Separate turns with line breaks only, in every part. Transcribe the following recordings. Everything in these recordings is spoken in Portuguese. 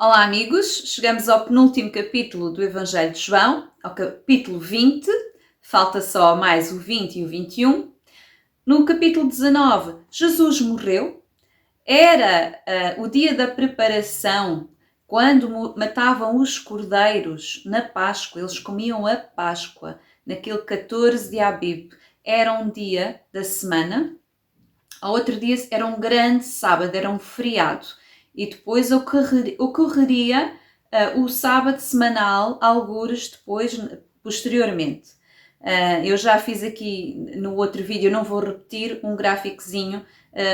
Olá, amigos! Chegamos ao penúltimo capítulo do Evangelho de João, ao capítulo 20. Falta só mais o 20 e o 21. No capítulo 19, Jesus morreu. Era o dia da preparação, quando matavam os cordeiros na Páscoa. Eles comiam a Páscoa, naquele 14 de Abib. Era um dia da semana. Ao outro dia era um grande sábado, era um feriado. E depois ocorreria o sábado semanal, algures depois, posteriormente. Eu já fiz aqui no outro vídeo, não vou repetir, um gráficozinho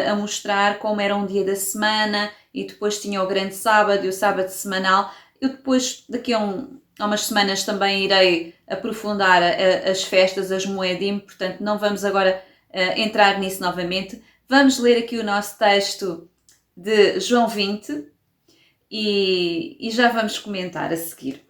a mostrar como era um dia da semana e depois tinha o grande sábado e o sábado semanal. Eu depois, daqui a umas semanas, também irei aprofundar as festas, as Moedim, portanto não vamos agora entrar nisso novamente. Vamos ler aqui o nosso texto de João 20 e já vamos comentar a seguir.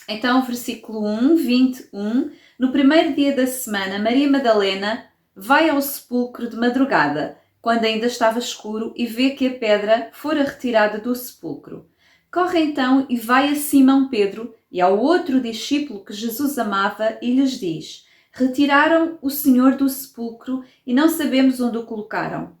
Então, versículo 1, 21. No primeiro dia da semana, Maria Madalena vai ao sepulcro de madrugada, quando ainda estava escuro, e vê que a pedra fora retirada do sepulcro. Corre então e vai a Simão Pedro e ao outro discípulo que Jesus amava e lhes diz: retiraram o Senhor do sepulcro e não sabemos onde o colocaram.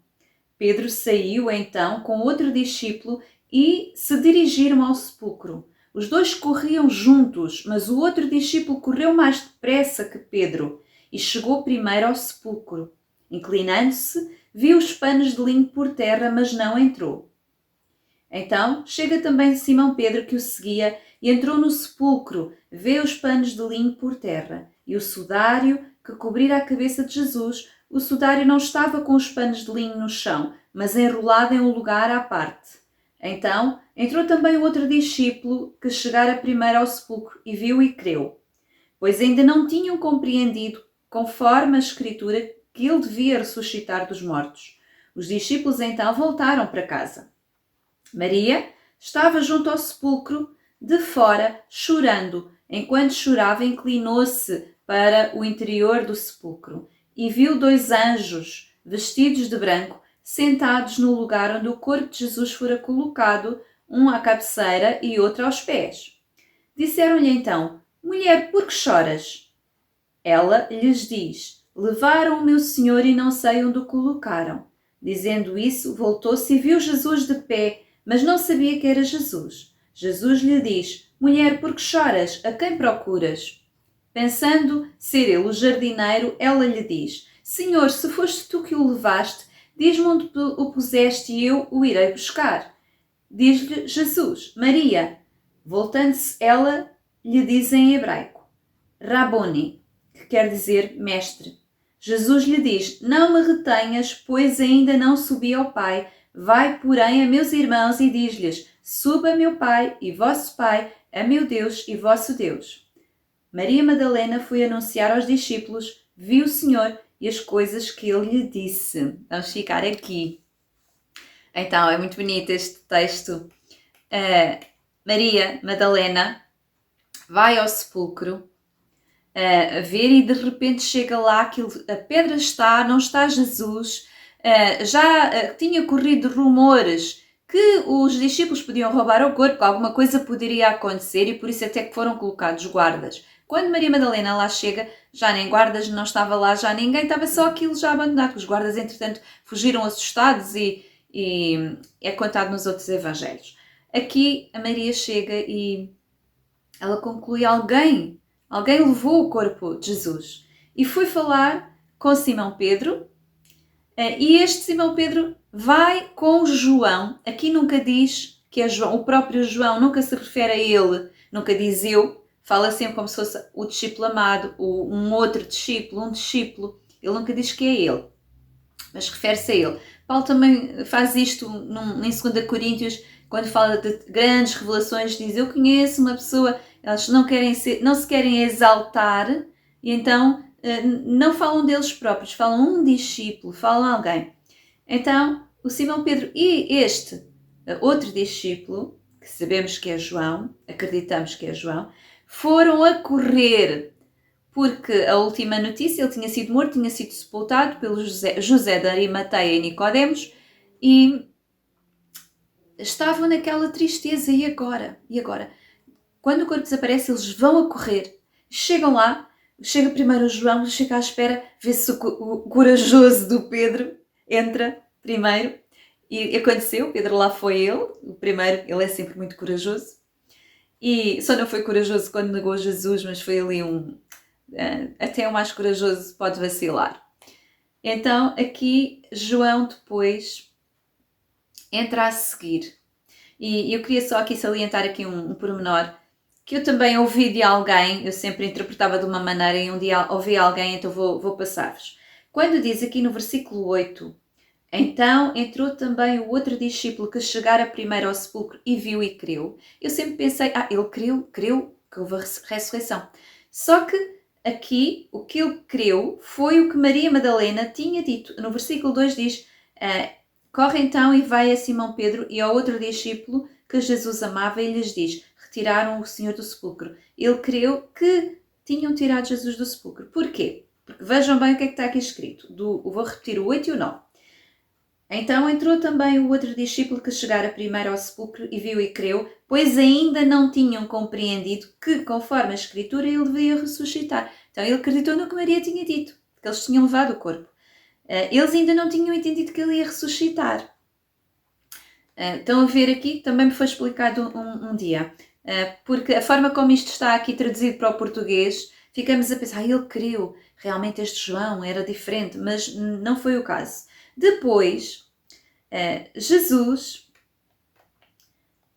Pedro saiu então com outro discípulo e se dirigiram ao sepulcro. Os dois corriam juntos, mas o outro discípulo correu mais depressa que Pedro e chegou primeiro ao sepulcro. Inclinando-se, viu os panos de linho por terra, mas não entrou. Então chega também Simão Pedro, que o seguia, e entrou no sepulcro, vê os panos de linho por terra e o sudário que cobrira a cabeça de Jesus. O sudário não estava com os panos de linho no chão, mas enrolado em um lugar à parte. Então entrou também o outro discípulo, que chegara primeiro ao sepulcro, e viu e creu, pois ainda não tinham compreendido, conforme a Escritura, que ele devia ressuscitar dos mortos. Os discípulos então voltaram para casa. Maria estava junto ao sepulcro, de fora, chorando. Enquanto chorava, inclinou-se para o interior do sepulcro e viu dois anjos, vestidos de branco, sentados no lugar onde o corpo de Jesus fora colocado, um à cabeceira e outro aos pés. Disseram-lhe então: mulher, por que choras? Ela lhes diz: levaram o meu Senhor e não sei onde o colocaram. Dizendo isso, voltou-se e viu Jesus de pé, mas não sabia que era Jesus. Jesus lhe diz: mulher, por que choras? A quem procuras? Pensando ser ele o jardineiro, ela lhe diz: Senhor, se foste tu que o levaste, diz-me onde o puseste e eu o irei buscar. Diz-lhe Jesus: Maria. Voltando-se ela, lhe diz em hebraico: Raboni, que quer dizer mestre. Jesus lhe diz: não me retenhas, pois ainda não subi ao Pai. Vai, porém, a meus irmãos e diz-lhes: suba meu Pai e vosso Pai, a meu Deus e vosso Deus. Maria Madalena foi anunciar aos discípulos, viu o Senhor e as coisas que ele lhe disse. Vamos ficar aqui. Então, é muito bonito este texto. Maria Madalena vai ao sepulcro a ver e de repente chega lá, a pedra está, não está Jesus. Já tinha corrido rumores que os discípulos podiam roubar o corpo, que alguma coisa poderia acontecer e por isso até que foram colocados guardas. Quando Maria Madalena lá chega, já nem guardas, não estava lá já ninguém, estava só aquilo já abandonado. Os guardas, entretanto, fugiram assustados e é contado nos outros evangelhos. Aqui a Maria chega e ela conclui: alguém levou o corpo de Jesus. E foi falar com Simão Pedro, e este Simão Pedro vai com João. Aqui nunca diz que é João, o próprio João nunca se refere a ele, nunca diz eu, fala sempre como se fosse o discípulo amado, um outro discípulo, um discípulo. Ele nunca diz que é ele, mas refere-se a ele. Paulo também faz isto em 2 Coríntios, quando fala de grandes revelações, diz: eu conheço uma pessoa. Elas não se querem exaltar e então não falam deles próprios, falam um discípulo, falam alguém. Então, o Simão Pedro e este outro discípulo, que sabemos que é João, acreditamos que é João, foram a correr, porque a última notícia, ele tinha sido morto, tinha sido sepultado pelo José de Arimateia e Nicodemos, e estavam naquela tristeza. E agora? E agora? Quando o corpo desaparece, eles vão a correr. Chegam lá, chega primeiro o João, chega à espera, vê-se o corajoso do Pedro, entra primeiro. E aconteceu, Pedro lá foi ele, o primeiro, ele é sempre muito corajoso. E só não foi corajoso quando negou Jesus, mas foi ali até o mais corajoso pode vacilar. Então aqui João depois entra a seguir. E eu queria só aqui salientar aqui um pormenor que eu também ouvi de alguém, eu sempre interpretava de uma maneira e um dia ouvi alguém, então vou passar-vos. Quando diz aqui no versículo 8, então entrou também o outro discípulo que chegara primeiro ao sepulcro e viu e creu. Eu sempre pensei, ele creu que houve a ressurreição. Só que aqui o que ele creu foi o que Maria Madalena tinha dito. No versículo 2 diz, corre então e vai a Simão Pedro e ao outro discípulo que Jesus amava e lhes diz, retiraram o Senhor do sepulcro. Ele creu que tinham tirado Jesus do sepulcro. Porquê? Porque vejam bem o que é que está aqui escrito. Vou repetir o 8 e o 9. Então entrou também o outro discípulo que chegara primeiro ao sepulcro e viu e creu, pois ainda não tinham compreendido que, conforme a Escritura, ele deveria ressuscitar. Então ele acreditou no que Maria tinha dito, que eles tinham levado o corpo. Eles ainda não tinham entendido que ele ia ressuscitar. Estão a ver aqui, também me foi explicado um dia, porque a forma como isto está aqui traduzido para o português, ficamos a pensar, ele creu, realmente este João era diferente, mas não foi o caso. Depois, Jesus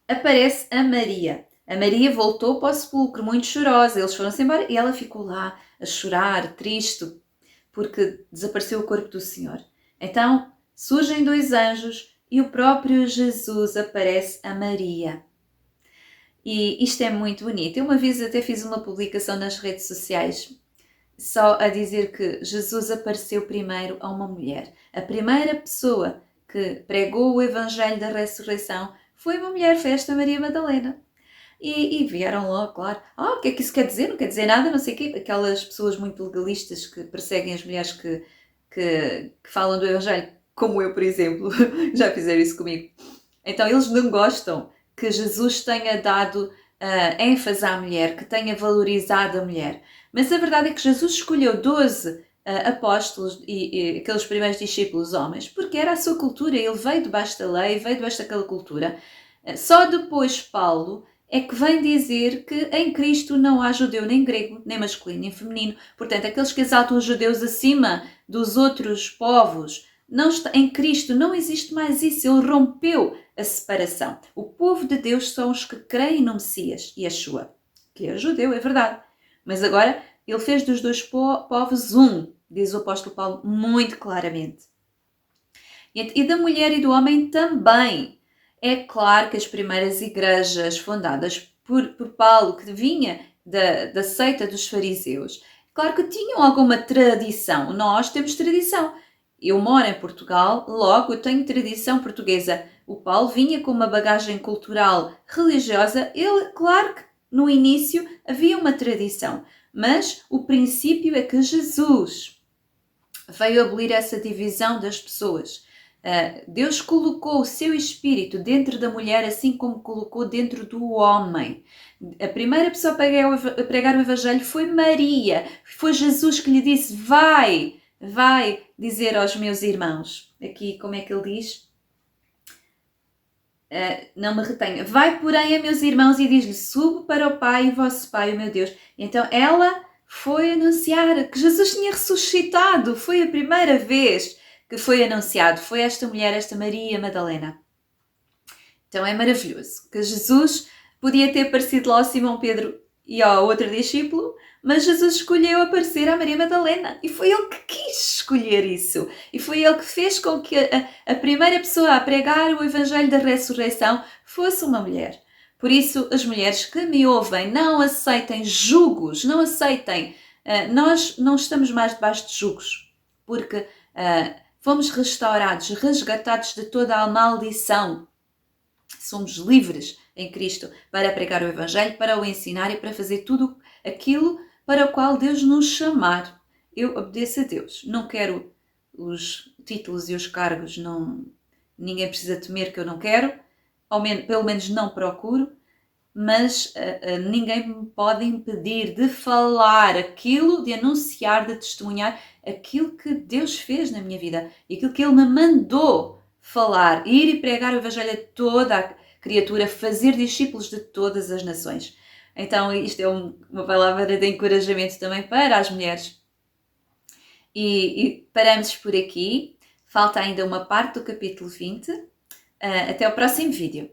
aparece a Maria. A Maria voltou para o sepulcro muito chorosa, eles foram-se embora e ela ficou lá a chorar, triste, porque desapareceu o corpo do Senhor. Então surgem dois anjos e o próprio Jesus aparece a Maria. E isto é muito bonito. Eu uma vez até fiz uma publicação nas redes sociais só a dizer que Jesus apareceu primeiro a uma mulher. A primeira pessoa que pregou o Evangelho da Ressurreição foi uma mulher, foi esta Maria Madalena. E vieram logo, claro, o que é que isso quer dizer? Não quer dizer nada, não sei o quê. Aquelas pessoas muito legalistas que perseguem as mulheres que falam do Evangelho, como eu, por exemplo, já fizeram isso comigo. Então eles não gostam que Jesus tenha dado ênfase à mulher, que tenha valorizado a mulher. Mas a verdade é que Jesus escolheu 12 apóstolos e aqueles primeiros discípulos homens, porque era a sua cultura, ele veio debaixo da lei, veio debaixo daquela cultura. Só depois Paulo é que vem dizer que em Cristo não há judeu nem grego, nem masculino nem feminino. Portanto, aqueles que exaltam os judeus acima dos outros povos, em Cristo não existe mais isso, ele rompeu a separação. O povo de Deus são os que creem no Messias, Yeshua, que é judeu, é verdade. Mas agora ele fez dos dois povos um, diz o apóstolo Paulo muito claramente. E da mulher e do homem também. É claro que as primeiras igrejas fundadas por Paulo, que vinha da seita dos fariseus, claro que tinham alguma tradição. Nós temos tradição. Eu moro em Portugal, logo eu tenho tradição portuguesa. O Paulo vinha com uma bagagem cultural religiosa. Ele, claro que no início havia uma tradição, mas o princípio é que Jesus veio abolir essa divisão das pessoas. Deus colocou o seu espírito dentro da mulher, assim como colocou dentro do homem. A primeira pessoa a pregar o Evangelho foi Maria. Foi Jesus que lhe disse, vai dizer aos meus irmãos. Aqui, como é que ele diz? Não me retenha. Vai, porém, a meus irmãos e diz-lhe, subo para o Pai, o vosso Pai, o meu Deus. Então ela foi anunciar que Jesus tinha ressuscitado. Foi a primeira vez que foi anunciado. Foi esta mulher, esta Maria Madalena. Então é maravilhoso que Jesus podia ter aparecido lá ao Simão Pedro e ao outro discípulo, mas Jesus escolheu aparecer à Maria Madalena e foi ele que quis escolher isso. E foi ele que fez com que a primeira pessoa a pregar o Evangelho da Ressurreição fosse uma mulher. Por isso, as mulheres que me ouvem, não aceitem julgos, não aceitem. Nós não estamos mais debaixo de julgos, porque fomos restaurados, resgatados de toda a maldição. Somos livres em Cristo para pregar o Evangelho, para o ensinar e para fazer tudo aquilo para o qual Deus nos chamar. Eu obedeço a Deus. Não quero os títulos e os cargos. Ninguém precisa temer que eu não quero. pelo menos não procuro, mas ninguém me pode impedir de falar aquilo, de anunciar, de testemunhar aquilo que Deus fez na minha vida e aquilo que Ele me mandou falar, ir e pregar o Evangelho a toda a criatura, fazer discípulos de todas as nações. Então isto é uma palavra de encorajamento também para as mulheres. E paramos por aqui. Falta ainda uma parte do capítulo 20. Até o próximo vídeo.